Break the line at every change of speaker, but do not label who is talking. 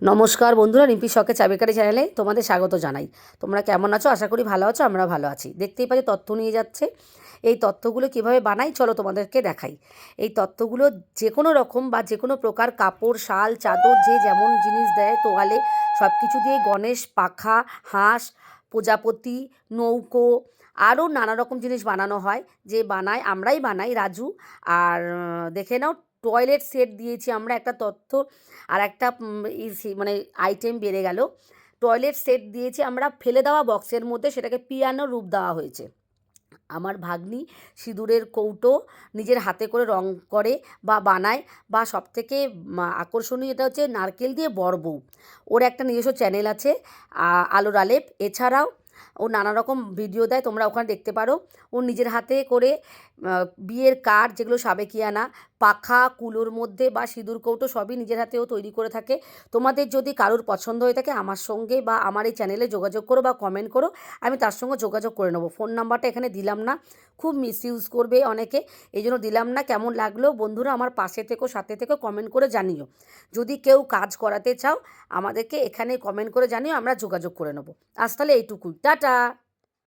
নমস্কার বন্ধুরা, রিম্পি শখের চাবিকাঠি চ্যানেলে তোমাদের স্বাগত জানাই। তোমরা কেমন আছো? আশা করি ভালো আছো। আমরা ভালো আছি। দেখতেই পাচ্ছি তথ্য নিয়ে যাচ্ছে। এই তথ্যগুলো কীভাবে বানাই চলো তোমাদেরকে দেখাই। এই তথ্যগুলো যে কোনো রকম বা যে কোনো প্রকার কাপড়, শাল, চাদর, যে যেমন জিনিস দেয়, তোয়ালে, সব কিছু দিয়ে গণেশ, পাখা, হাঁস, প্রজাপতি, নৌকো, আরও নানা রকম জিনিস বানানো হয়। যে বানায় আমরাই বানাই, রাজু। আর দেখে নাও, টয়লেট সেট দিয়েছি আমরা একটা তথ্য। আর একটা মানে আইটেম বেড়ে গেল। টয়লেট সেট দিয়েছি আমরা ফেলে দেওয়া বক্সের মধ্যে, সেটাকে পিয়ানো রূপ দেওয়া হয়েছে। আমার ভাগ্নি সিঁদুরের কৌটো নিজের হাতে করে রং করে বা বানায়, বা সবথেকে আকর্ষণীয় এটা হচ্ছে নারকেল দিয়ে বড়বউ। ওর একটা নিজস্ব চ্যানেল আছে, আলোর আলেপ। এছাড়াও ও নানা রকম ভিডিও দেয়, তোমরা ওখানে দেখতে পারো। ও নিজের হাতে করে বিয়ের কার্ড, যেগুলো সাবেকিয়ানা, পাখা, কুলোর মধ্যে বা সিঁদুর কৌটো, সবই নিজের হাতে ও তৈরি করে থাকে। তোমাদের যদি কারোর পছন্দ হয়ে থাকে আমার সঙ্গে বা আমার এই চ্যানেলে যোগাযোগ করো বা কমেন্ট করো, আমি তার সঙ্গে যোগাযোগ করে নেবো। ফোন নাম্বারটা এখানে দিলাম না, খুব মিসইউজ করবে অনেকে, এই জন্য দিলাম না। কেমন লাগলো বন্ধুরা? আমার পাশে থেকো, সাথে থেকো, কমেন্ট করে জানিও। যদি কেউ কাজ করাতে চাও আমাদেরকে এখানে কমেন্ট করে জানিও, আমরা যোগাযোগ করে নেবো। আজ তাহলে এইটুকুই, টাটা।